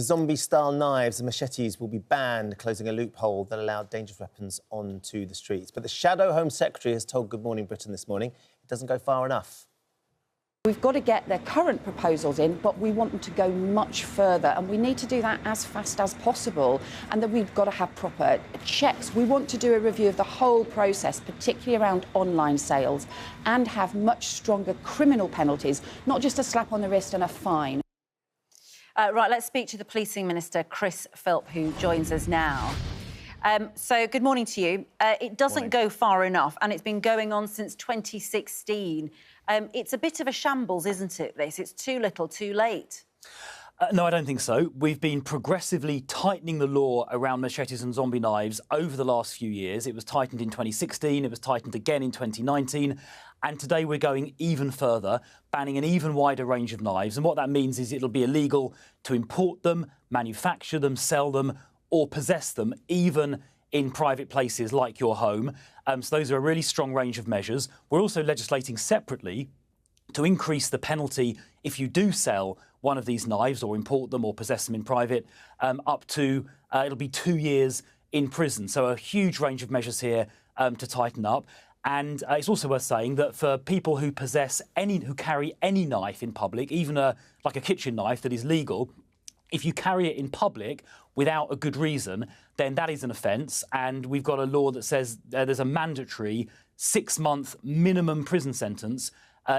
Zombie-style knives and machetes will be banned, closing a loophole that allowed dangerous weapons onto the streets. But the Shadow Home Secretary has told Good Morning Britain this morning it doesn't go far enough. We've got to get their current proposals in, but we want them to go much further, and we need to do that as fast as possible, and then we've got to have proper checks. We want to do a review of the whole process, particularly around online sales, and have much stronger criminal penalties, not just a slap on the wrist and a fine. Right, let's speak to the Policing Minister Christ Philp, who joins us now. So, good morning to you. It doesn't go far enough, and it's been going on since 2016. It's a bit of a shambles, isn't it, this? It's too little, too late. No, I don't think so. We've been progressively tightening the law around machetes and zombie knives over the last few years. It was tightened in 2016, it was tightened again in 2019, and today we're going even further, banning an even wider range of knives. And what that means is it'll be illegal to import them, manufacture them, sell them, or possess them, even in private places like your home. So those are a really strong range of measures. We're also legislating separately to increase the penalty if you do sell one of these knives or import them or possess them in private, up to, it'll be 2 years in prison. So a huge range of measures here to tighten up. And it's also worth saying that for people who carry any knife in public, even like a kitchen knife that is legal, if you carry it in public without a good reason, then that is an offence. And we've got a law that says there's a mandatory 6-month minimum prison sentence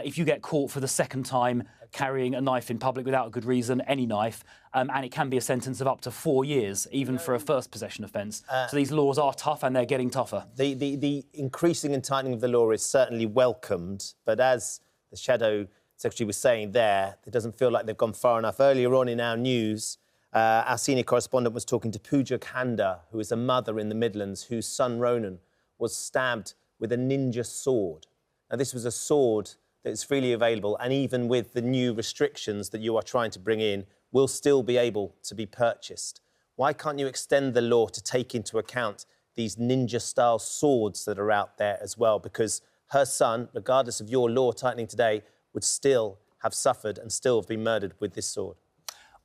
if you get caught for the second time carrying a knife in public without a good reason, any knife, and it can be a sentence of up to 4 years, even for a first possession offence. So these laws are tough, and they're getting tougher. The increasing and tightening of the law is certainly welcomed, but as the Shadow Secretary was saying there, it doesn't feel like they've gone far enough. Earlier on in our news, our senior correspondent was talking to Pooja Khanda, who is a mother in the Midlands, whose son Ronan was stabbed with a ninja sword. Now, this was a sword that is freely available, and even with the new restrictions that you are trying to bring in, will still be able to be purchased. Why can't you extend the law to take into account these ninja-style swords that are out there as well? Because her son, regardless of your law tightening today, would still have suffered and still have been murdered with this sword.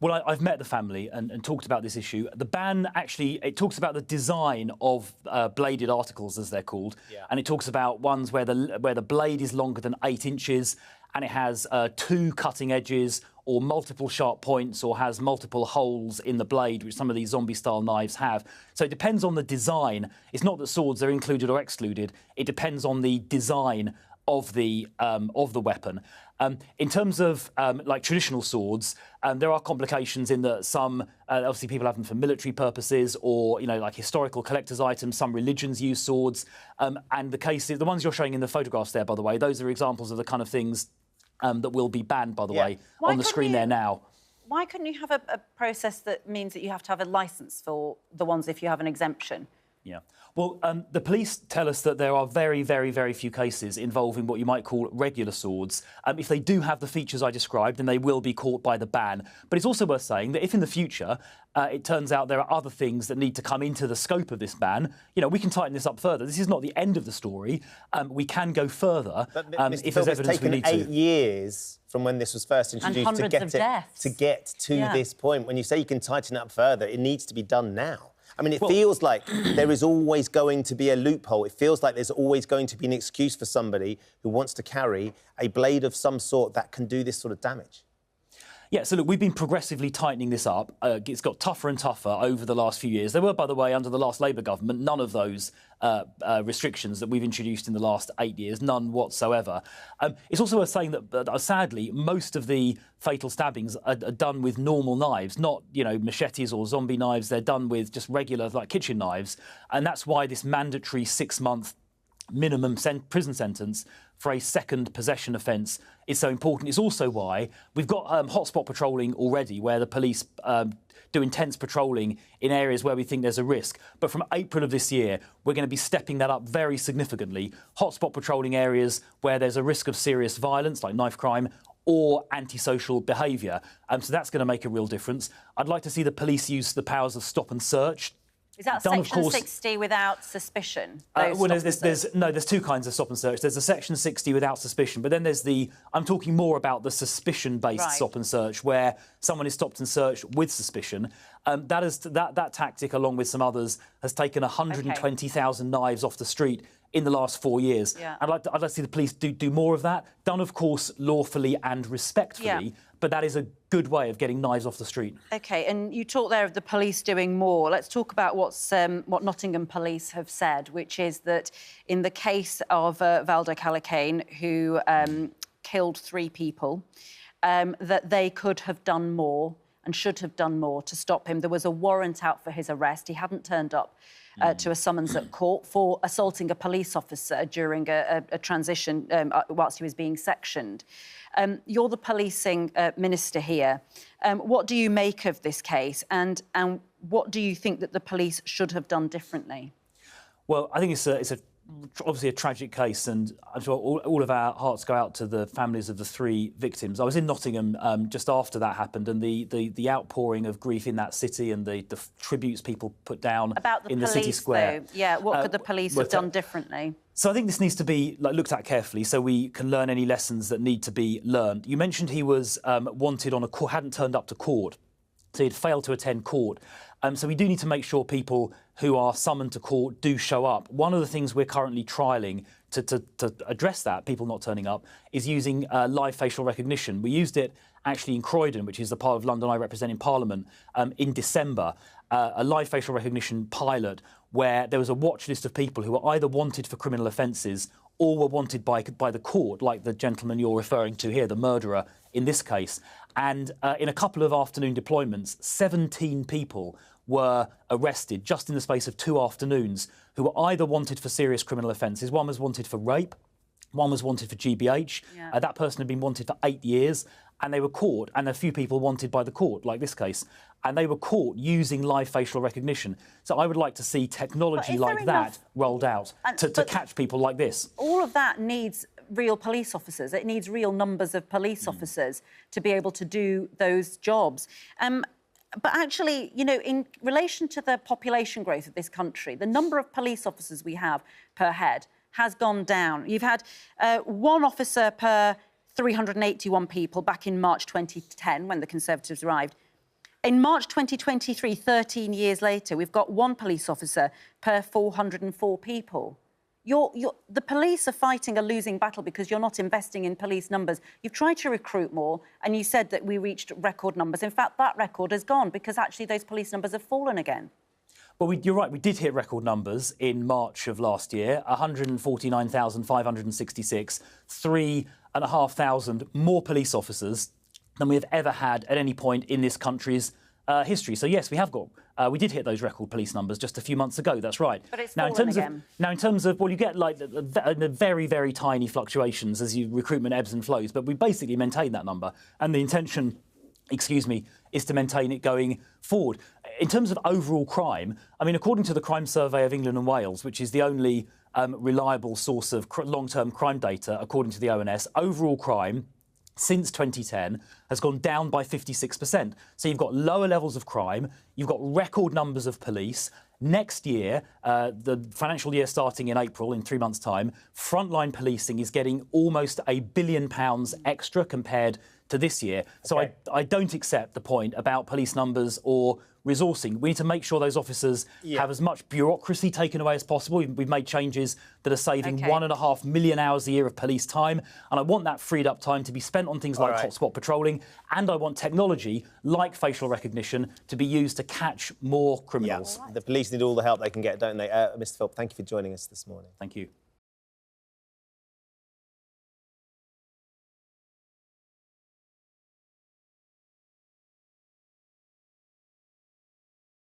Well, I've met the family and talked about this issue. The ban actually, it talks about the design of bladed articles, as they're called, and it talks about ones where the blade is longer than 8 inches and it has 2 cutting edges or multiple sharp points or has multiple holes in the blade, which some of these zombie-style knives have. So it depends on the design. It's not that swords are included or excluded. It depends on the design of the weapon. In terms of like traditional swords, there are complications in that some obviously people have them for military purposes or like historical collector's items. Some religions use swords, and the ones you're showing in the photographs there, by the way, those are examples of the kind of things that will be banned, by the way, on the screen there now. Why couldn't you have a process that means that you have to have a licence for the ones if you have an exemption? Yeah. Well, the police tell us that there are very, very, very few cases involving what you might call regular swords. If they do have the features I described, then they will be caught by the ban. But it's also worth saying that if in the future it turns out there are other things that need to come into the scope of this ban, we can tighten this up further. This is not the end of the story. We can go further if there's evidence we need to. It's taken 8 years from when this was first introduced to get to this point. When you say you can tighten it up further, it needs to be done now. I mean, it feels like there is always going to be a loophole. It feels like there's always going to be an excuse for somebody who wants to carry a blade of some sort that can do this sort of damage. Yeah, so look, we've been progressively tightening this up. It's got tougher and tougher over the last few years. There were, by the way, under the last Labour government, none of those restrictions that we've introduced in the last 8 years, none whatsoever. It's also worth saying that, sadly, most of the fatal stabbings are done with normal knives, not, machetes or zombie knives. They're done with just regular, like, kitchen knives. And that's why this mandatory 6-month minimum prison sentence for a second possession offence is so important. It's also why we've got hotspot patrolling already, where the police do intense patrolling in areas where we think there's a risk. But from April of this year, we're going to be stepping that up very significantly. Hotspot patrolling areas where there's a risk of serious violence, like knife crime, or antisocial behaviour. So that's going to make a real difference. I'd like to see the police use the powers of stop and search Is that Section 60 without suspicion? Well, there's two kinds of stop and search. There's a Section 60 without suspicion, but then there's I'm talking more about the suspicion-based stop and search, where someone is stopped and searched with suspicion. That tactic, along with some others, has taken 120,000 knives off the street in the last 4 years. Yeah. I'd like to see the police do more of that, done, of course, lawfully and respectfully, but that is a good way of getting knives off the street. OK, and you talk there of the police doing more. Let's talk about what Nottingham police have said, which is that in the case of Valdo Calacane, who killed 3 people, that they could have done more and should have done more to stop him. There was a warrant out for his arrest. He hadn't turned up to a summons at court for assaulting a police officer during a transition whilst he was being sectioned. You're the policing minister here. What do you make of this case, and what do you think that the police should have done differently? Well, I think it's obviously a tragic case, and I'm sure all of our hearts go out to the families of the 3 victims. I was in Nottingham just after that happened, and the outpouring of grief in that city and the tributes people put down in the city square. Though. Yeah, what could the police have done differently? So I think this needs to be looked at carefully, so we can learn any lessons that need to be learned. You mentioned he was wanted on hadn't turned up to court, so he'd failed to attend court. So we do need to make sure people who are summoned to court do show up. One of the things we're currently trialling to address that, people not turning up, is using live facial recognition. We used it actually in Croydon, which is the part of London I represent in Parliament, in December, a live facial recognition pilot where there was a watch list of people who were either wanted for criminal offences or were wanted by the court, like the gentleman you're referring to here, the murderer in this case. And in a couple of afternoon deployments, 17 people were arrested just in the space of 2 afternoons who were either wanted for serious criminal offences. One was wanted for rape, one was wanted for GBH. Yeah. That person had been wanted for 8 years, and they were caught, and a few people wanted by the court, like this case, and they were caught using live facial recognition. So I would like to see technology like that rolled out to catch people like this. All of that needs real police officers. It needs real numbers of police officers to be able to do those jobs. But actually, you know, in relation to the population growth of this country, the number of police officers we have per head has gone down. You've had 1 officer per 381 people back in March 2010, when the Conservatives arrived. In March 2023, 13 years later, we've got 1 police officer per 404 people. The police are fighting a losing battle because you're not investing in police numbers. You've tried to recruit more, and you said that we reached record numbers. In fact, that record has gone because actually those police numbers have fallen again. Well, you're right, we did hit record numbers in March of last year, 149,566, 3,500 more police officers than we have ever had at any point in this country's history. So, yes, we have got... we did hit those record police numbers just a few months ago, that's right. But it's fallen again. Now, in terms of... Well, you get, like, the very, very tiny fluctuations as recruitment ebbs and flows, but we basically maintain that number. And the intention, is to maintain it going forward. In terms of overall crime, I mean, according to the Crime Survey of England and Wales, which is the only reliable source of long-term crime data, according to the ONS, overall crime since 2010 has gone down by 56%. So you've got lower levels of crime, you've got record numbers of police. Next year, the financial year starting in April, in 3 months' time, frontline policing is getting almost £1 billion extra compared to this year. So I don't accept the point about police numbers or resourcing. We need to make sure those officers have as much bureaucracy taken away as possible. We've made changes that are saving 1.5 million hours a year of police time, and I want that freed up time to be spent on things like hotspot patrolling, and I want technology like facial recognition to be used to catch more criminals. The police need all the help they can get, don't they? Mr. Philp, thank you for joining us this morning. Thank you.